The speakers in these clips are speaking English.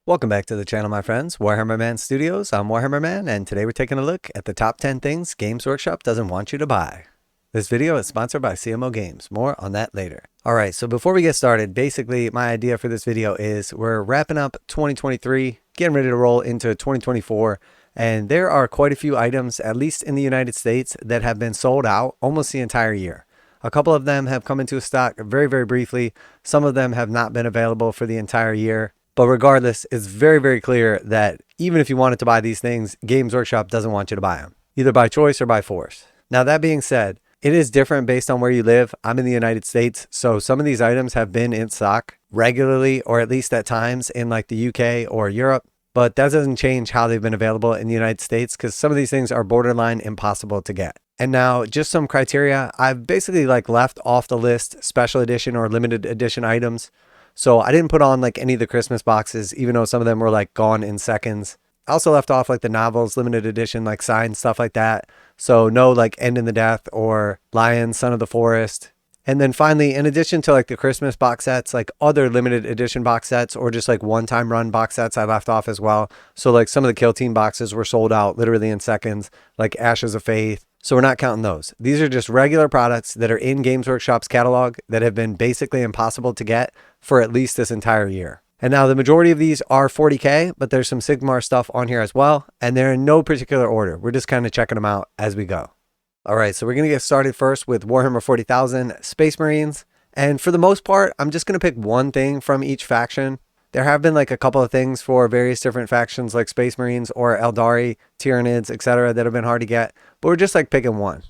Welcome back to the channel, my friends. Warhammer Man Studios. I'm Warhammer Man, and today we're taking a look at the top 10 things Games Workshop doesn't want you to buy. This video is sponsored by CMO Games. More on that later. Alright, so before we get started, basically my idea for this video is we're wrapping up 2023, getting ready to roll into 2024, and there are quite a few items, at least in the United States, that have been sold out almost the entire year. A couple of them have come into stock very, very briefly. Some of them have not been available for the entire year. But regardless, it's very, very clear that even if you wanted to buy these things, Games Workshop doesn't want you to buy them, either by choice or by force. Now, that being said, it is different based on where you live. I'm in the United States, so some of these items have been in stock regularly, or at least at times in like the UK or Europe. But that doesn't change how they've been available in the United States, because some of these things are borderline impossible to get. And now, just some criteria. I've basically left off the list special edition or limited edition items. So I didn't put on any of the Christmas boxes, even though some of them were gone in seconds. I also left off the novels, limited edition, signed, stuff like that. So no End in the Death or Lion, Son of the Forest. And then finally, in addition to the Christmas box sets, other limited edition box sets or just one-time run box sets, I left off as well. So some of the Kill Team boxes were sold out literally in seconds, like Ashes of Faith. So we're not counting those. These are just regular products that are in Games Workshop's catalog that have been basically impossible to get for at least this entire year. And now the majority of these are 40K, but there's some Sigmar stuff on here as well. And they're in no particular order. We're just kind of checking them out as we go. All right, so we're going to get started first with Warhammer 40,000 Space Marines. And for the most part, I'm just going to pick one thing from each faction. There have been a couple of things for various different factions like Space Marines or Eldari, Tyranids, etc. that have been hard to get, but we're just picking one.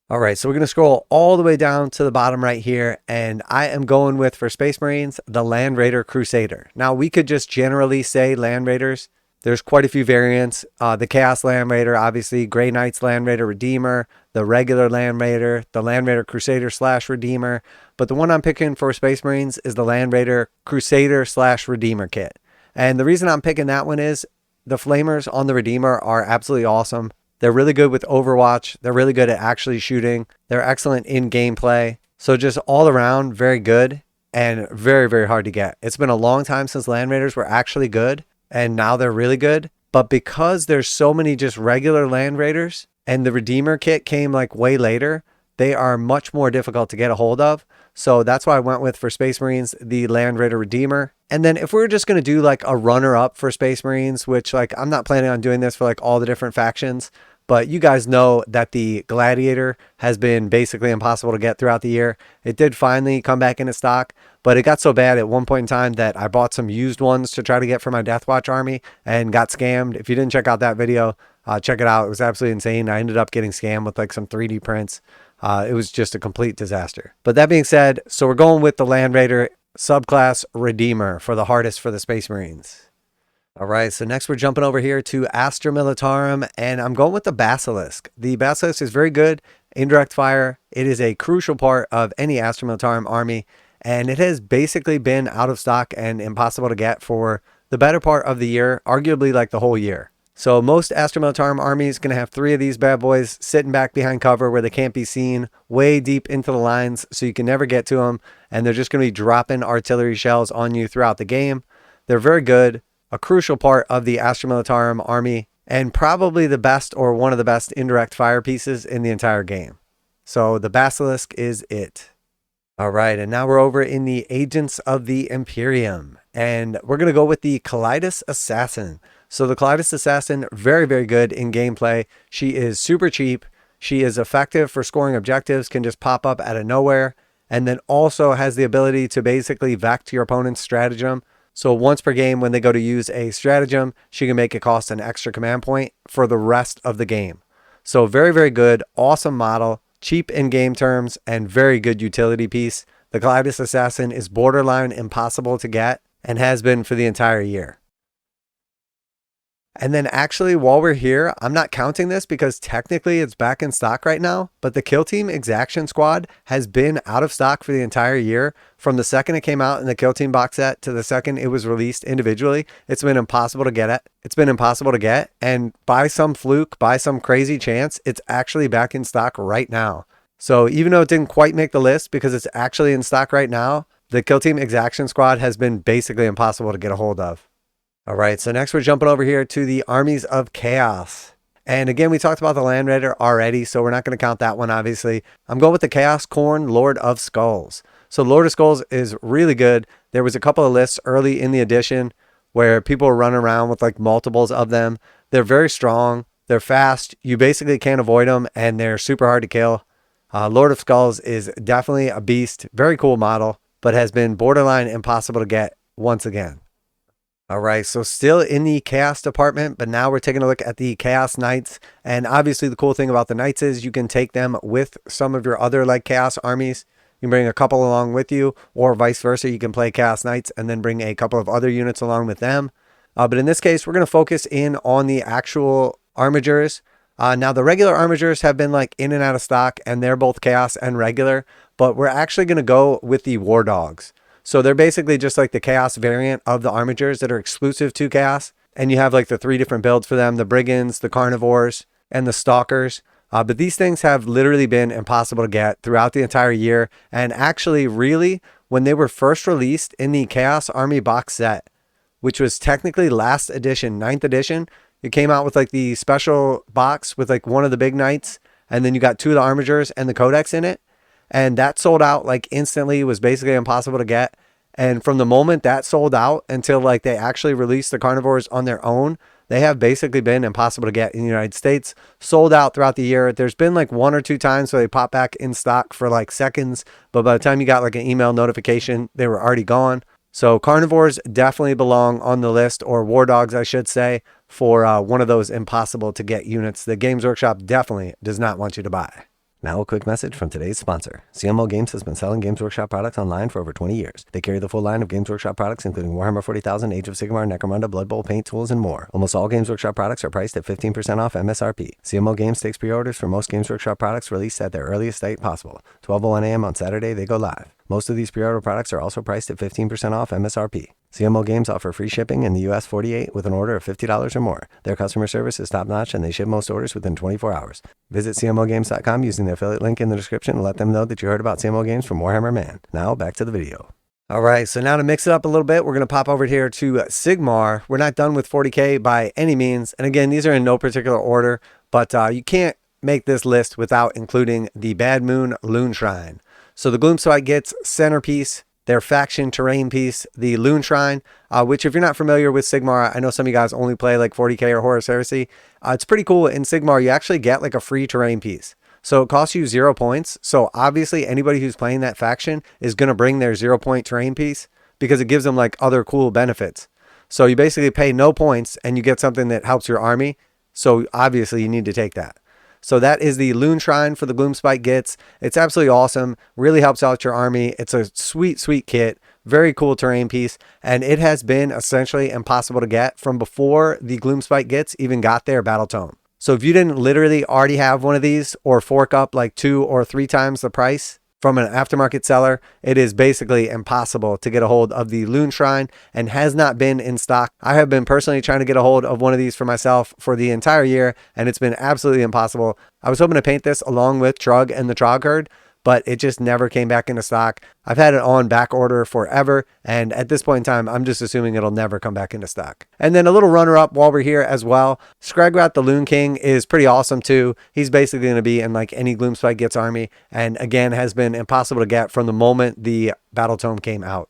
All right, so we're going to scroll all the way down to the bottom right here, and I am going with, for Space Marines, the Land Raider Crusader. Now, we could just generally say Land Raiders. There's quite a few variants. The Chaos Land Raider, obviously, Grey Knights Land Raider Redeemer, the regular Land Raider, the Land Raider Crusader / Redeemer. But the one I'm picking for Space Marines is the Land Raider Crusader / Redeemer kit. And the reason I'm picking that one is the flamers on the Redeemer are absolutely awesome. They're really good with Overwatch. They're really good at actually shooting. They're excellent in gameplay. So just all around, very good and very, very hard to get. It's been a long time since Land Raiders were actually good, and now they're really good. But because there's so many just regular Land Raiders, and the Redeemer kit came way later, they are much more difficult to get a hold of. So that's why I went with, for Space Marines, the Land Raider Redeemer. And then if we were just going to do a runner-up for Space Marines, which I'm not planning on doing this for all the different factions, but you guys know that the Gladiator has been basically impossible to get throughout the year. It did finally come back into stock, but it got so bad at one point in time that I bought some used ones to try to get for my Deathwatch army and got scammed. If you didn't check out that video, check it out. It was absolutely insane. I ended up getting scammed with some 3D prints. It was just a complete disaster. But that being said, so we're going with the Land Raider subclass Redeemer for the hardest for the Space Marines. All right, so next we're jumping over here to Astra Militarum, and I'm going with the Basilisk. The Basilisk is very good, indirect fire. It is a crucial part of any Astra Militarum army, and it has basically been out of stock and impossible to get for the better part of the year, arguably the whole year. So most Astra Militarum armies going to have 3 of these bad boys sitting back behind cover where they can't be seen, way deep into the lines, so you can never get to them, and they're just going to be dropping artillery shells on you throughout the game. They're very good, a crucial part of the Astra Militarum army, and probably the best or one of the best indirect fire pieces in the entire game. So the Basilisk is it. All right, and now we're over in the Agents of the Imperium, and we're going to go with the Callidus Assassin. So the Callidus Assassin, very, very good in gameplay. She is super cheap. She is effective for scoring objectives, can just pop up out of nowhere, and then also has the ability to basically vect your opponent's stratagem. So once per game, when they go to use a stratagem, she can make it cost an extra command point for the rest of the game. So very, very good, awesome model, cheap in game terms, and very good utility piece. The Callidus Assassin is borderline impossible to get and has been for the entire year. And then actually, while we're here, I'm not counting this because technically it's back in stock right now, but the Kill Team Exaction Squad has been out of stock for the entire year. From the second it came out in the Kill Team box set to the second it was released individually, it's been impossible to get it. It's been impossible to get, and by some fluke, by some crazy chance, it's actually back in stock right now. So even though it didn't quite make the list because it's actually in stock right now, the Kill Team Exaction Squad has been basically impossible to get a hold of. All right, so next we're jumping over here to the Armies of Chaos. And again, we talked about the Land Raider already, so we're not going to count that one, obviously. I'm going with the Chaos Khorne Lord of Skulls. So Lord of Skulls is really good. There was a couple of lists early in the edition where people were running around with like multiples of them. They're very strong. They're fast. You basically can't avoid them, and they're super hard to kill. Lord of Skulls is definitely a beast. Very cool model, but has been borderline impossible to get once again. All right, so still in the Chaos department, but now we're taking a look at the Chaos Knights. And obviously the cool thing about the Knights is you can take them with some of your other like Chaos armies. You can bring a couple along with you, or vice versa. You can play Chaos Knights and then bring a couple of other units along with them. But in this case, we're going to focus in on the actual armigers. Now the regular armigers have been like in and out of stock, and they're both Chaos and regular, but we're actually going to go with the War Dogs. So they're basically just like the Chaos variant of the armigers that are exclusive to Chaos. And you have like the 3 different builds for them: the Brigands, the Carnivores, and the Stalkers. But these things have literally been impossible to get throughout the entire year. And actually, really, when they were first released in the Chaos Army box set, which was technically last edition, 9th edition, it came out with like the special box with like one of the big knights. And then you got 2 of the armigers and the codex in it. And that sold out like instantly. It was basically impossible to get. And from the moment that sold out until like they actually released the Carnivores on their own, they have basically been impossible to get in the United States. Sold out throughout the year. There's been like 1 or 2 times where they pop back in stock for like seconds, but by the time you got like an email notification, they were already gone. So Carnivores definitely belong on the list, or War Dogs, I should say, for one of those impossible to get units that Games Workshop definitely does not want you to buy. Now a quick message from today's sponsor. CMO Games has been selling Games Workshop products online for over 20 years. They carry the full line of Games Workshop products, including Warhammer 40,000, Age of Sigmar, Necromunda, Blood Bowl, paint tools, and more. Almost all Games Workshop products are priced at 15% off MSRP. CMO Games takes pre-orders for most Games Workshop products released at their earliest date possible. 12:01 a.m. on Saturday, they go live. Most of these pre-order products are also priced at 15% off MSRP. CMO Games offer free shipping in the US 48 with an order of $50 or more. Their customer service is top-notch, and they ship most orders within 24 hours. Visit CMOGames.com using the affiliate link in the description and let them know that you heard about CMO Games from Warhammer Man. Now, back to the video. All right, so now to mix it up a little bit, we're going to pop over here to Sigmar. We're not done with 40K by any means. And again, these are in no particular order, but you can't make this list without including the Bad Moon Loonshrine. So the Gloomspite gets centerpiece, their faction terrain piece, the Loonshrine, which if you're not familiar with Sigmar, I know some of you guys only play like 40K or Horus Heresy. It's pretty cool. In Sigmar, you actually get like a free terrain piece. So it costs you 0 points. So obviously anybody who's playing that faction is going to bring their 0-point terrain piece because it gives them like other cool benefits. So you basically pay no points and you get something that helps your army. So obviously you need to take that. So that is the Loonshrine for the Gloomspite gets. It's absolutely awesome. Really helps out your army. It's a sweet, sweet kit. Very cool terrain piece. And it has been essentially impossible to get from before the Gloomspite gets even got their battle tome. So if you didn't literally already have one of these or fork up like 2 or 3 times the price from an aftermarket seller, it is basically impossible to get a hold of the Loonshrine and has not been in stock. I have been personally trying to get a hold of one of these for myself for the entire year, and it's been absolutely impossible. I was hoping to paint this along with Trug and the Trog Herd, but it just never came back into stock. I've had it on back order forever, and at this point in time, I'm just assuming it'll never come back into stock. And then a little runner-up while we're here as well. Skragrat the Loon King is pretty awesome too. He's basically going to be in like any Gloomspite gets army, and again has been impossible to get from the moment the Battle Tome came out.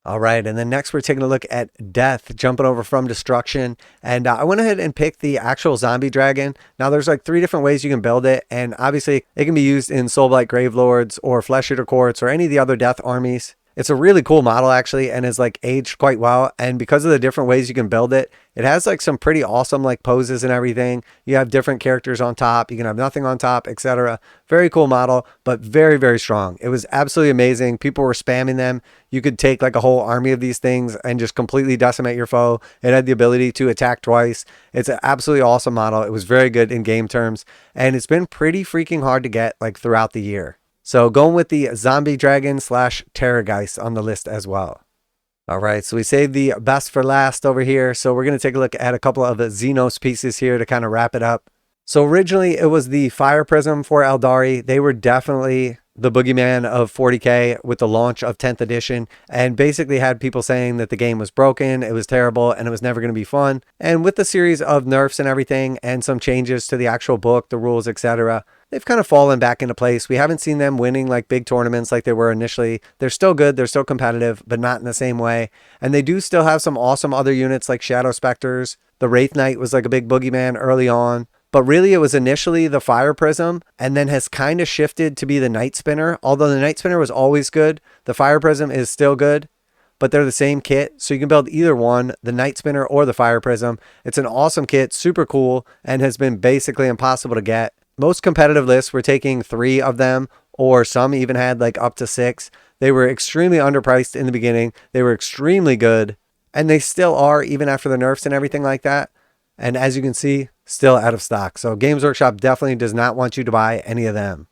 All right, and then next we're taking a look at Death, jumping over from Destruction. And I went ahead and picked the actual zombie dragon. Now there's like 3 different ways you can build it, and obviously it can be used in Soulblight Gravelords or Flesh Eater Courts or any of the other Death armies. It's a really cool model actually, and is like aged quite well. And because of the different ways you can build it, it has like some pretty awesome like poses and everything. You have different characters on top. You can have nothing on top, etc. Very cool model, but very, very strong. It was absolutely amazing. People were spamming them. You could take like a whole army of these things and just completely decimate your foe. It had the ability to attack twice. It's an absolutely awesome model. It was very good in game terms, and it's been pretty freaking hard to get like throughout the year. So going with the Zombie Dragon / Terrorgheist on the list as well. All right, so we saved the best for last over here. So we're going to take a look at a couple of the Xenos pieces here to kind of wrap it up. So originally it was the Fire Prism for Eldari. They were definitely the boogeyman of 40k with the launch of 10th edition, and basically had people saying that the game was broken, it was terrible, and it was never going to be fun. And with the series of nerfs and everything, and some changes to the actual book, the rules, etc., they've kind of fallen back into place. We haven't seen them winning like big tournaments like they were initially. They're still good, they're still competitive, but not in the same way. And they do still have some awesome other units like Shadow Specters. The Wraith Knight was like a big boogeyman early on. But really, it was initially the Fire Prism, and then has kind of shifted to be the Night Spinner. Although the Night Spinner was always good, the Fire Prism is still good, but they're the same kit. So you can build either one, the Night Spinner or the Fire Prism. It's an awesome kit, super cool, and has been basically impossible to get. Most competitive lists were taking 3 of them, or some even had like up to 6. They were extremely underpriced in the beginning. They were extremely good, and they still are, even after the nerfs and everything like that. And as you can see, still out of stock. So Games Workshop definitely does not want you to buy any of them.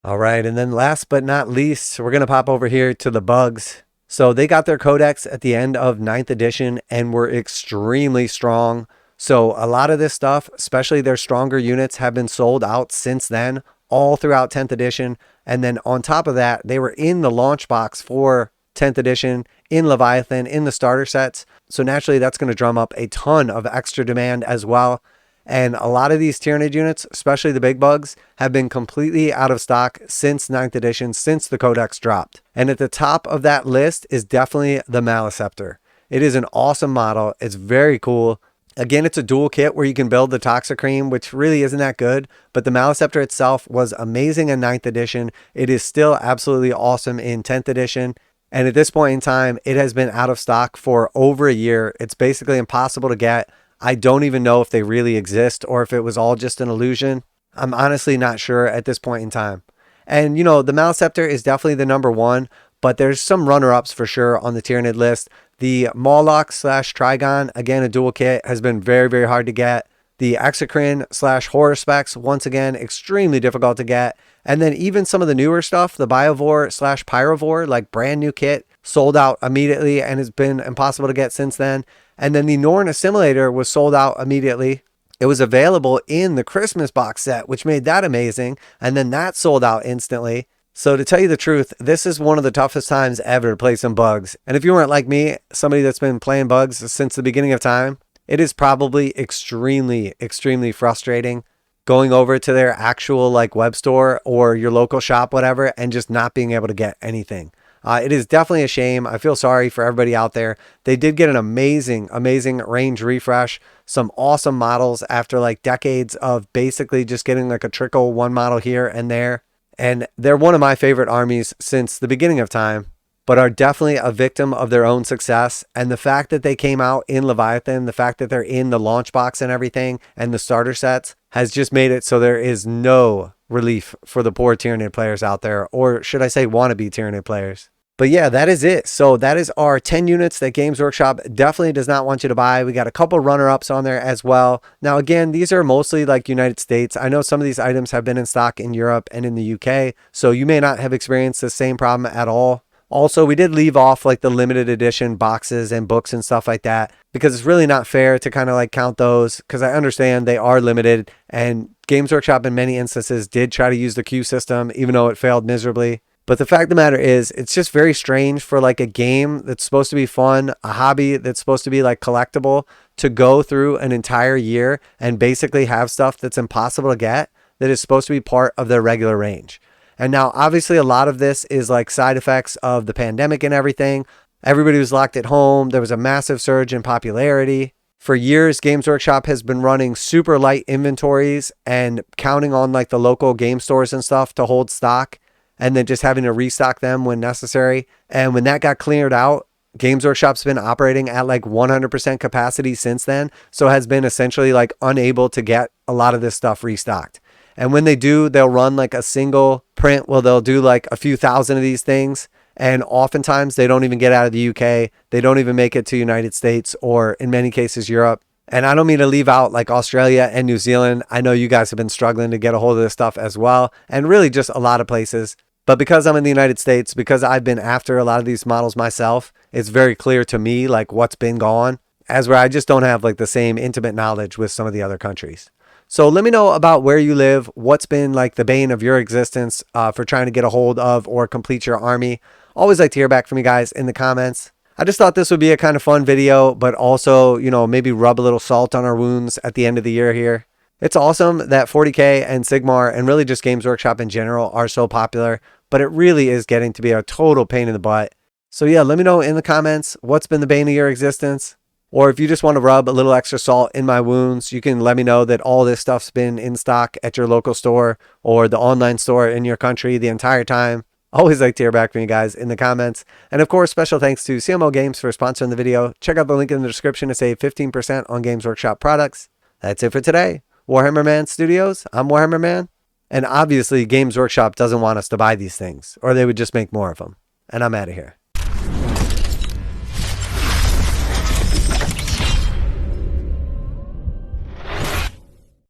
All right, and then last but not least, we're going to pop over here to the bugs. So they got their codex at the end of 9th edition and were extremely strong. So a lot of this stuff, especially their stronger units, have been sold out since then, all throughout 10th edition. And then on top of that, they were in the launch box for 10th edition, in Leviathan, in the starter sets. So naturally, that's going to drum up a ton of extra demand as well. And a lot of these Tyranid units, especially the big bugs, have been completely out of stock since 9th edition, since the codex dropped. And at the top of that list is definitely the Maleceptor. It is an awesome model. It's very cool. Again, it's a dual kit where you can build the Toxicrene, which really isn't that good, but the Maleceptor itself was amazing in 9th edition. It is still absolutely awesome in 10th edition. And at this point in time, it has been out of stock for over a year. It's basically impossible to get. I don't even know if they really exist or if it was all just an illusion. I'm honestly not sure at this point in time. And, you know, the Maleceptor is definitely the number 1, but there's some runner-ups for sure on the Tyranid list. The Moloch / Trigon, again, a dual kit, has been very, very hard to get. The Exaction / Horror Specs, once again, extremely difficult to get. And then even some of the newer stuff, the Biovore / Pyrovore, like brand new kit, sold out immediately and has been impossible to get since then. And then the Norn Assimilator was sold out immediately. It was available in the Christmas box set, which made that amazing. And then that sold out instantly. So to tell you the truth, this is one of the toughest times ever to play some bugs. And if you weren't like me, somebody that's been playing bugs since the beginning of time, it is probably extremely, extremely frustrating going over to their actual like web store or your local shop, whatever, and just not being able to get anything. It is definitely a shame. I feel sorry for everybody out there. They did get an amazing, amazing range refresh. Some awesome models after like decades of basically just getting like a trickle one model here and there. And they're one of my favorite armies since the beginning of time, but are definitely a victim of their own success. And the fact that they came out in Leviathan, the fact that they're in the launch box and everything, and the starter sets, has just made it so there is no relief for the poor Tyranid players out there, or should I say wannabe Tyranid players. But yeah, that is it. So that is our 10 units that Games Workshop definitely does not want you to buy. We got a couple runner-ups on there as well. Now, again, these are mostly like United States. I know some of these items have been in stock in Europe and in the UK, so you may not have experienced the same problem at all. Also, we did leave off like the limited edition boxes and books and stuff like that because it's really not fair to kind of like count those, because I understand they are limited, and Games Workshop in many instances did try to use the queue system even though it failed miserably. But the fact of the matter is, it's just very strange for like a game that's supposed to be fun, a hobby that's supposed to be like collectible, to go through an entire year and basically have stuff that's impossible to get that is supposed to be part of their regular range. And now, obviously, a lot of this is like side effects of the pandemic and everything. Everybody was locked at home. There was a massive surge in popularity. For years, Games Workshop has been running super light inventories and counting on like the local game stores and stuff to hold stock, and then just having to restock them when necessary. And when that got cleared out, Games Workshop's been operating at like 100% capacity since then. So has been essentially like unable to get a lot of this stuff restocked. And when they do, they'll run like a single print. Well, they'll do like a few thousand of these things. And oftentimes they don't even get out of the UK. They don't even make it to United States, or in many cases, Europe. And I don't mean to leave out like Australia and New Zealand. I know you guys have been struggling to get a hold of this stuff as well, and really just a lot of places. But because I'm in the United States, because I've been after a lot of these models myself, it's very clear to me like what's been gone, as where I just don't have like the same intimate knowledge with some of the other countries. So let me know about where you live, what's been like the bane of your existence for trying to get a hold of or complete your army. Always like to hear back from you guys in the comments. I just thought this would be a kind of fun video, but also, you know, maybe rub a little salt on our wounds at the end of the year here. It's awesome that 40K and Sigmar and really just Games Workshop in general are so popular, but it really is getting to be a total pain in the butt. So yeah, let me know in the comments what's been the bane of your existence. Or if you just want to rub a little extra salt in my wounds, you can let me know that all this stuff's been in stock at your local store or the online store in your country the entire time. Always like to hear back from you guys in the comments. And of course, special thanks to CMO Games for sponsoring the video. Check out the link in the description to save 15% on Games Workshop products. That's it for today. Warhammer Man Studios, I'm Warhammer Man. And obviously, Games Workshop doesn't want us to buy these things, or they would just make more of them. And I'm out of here.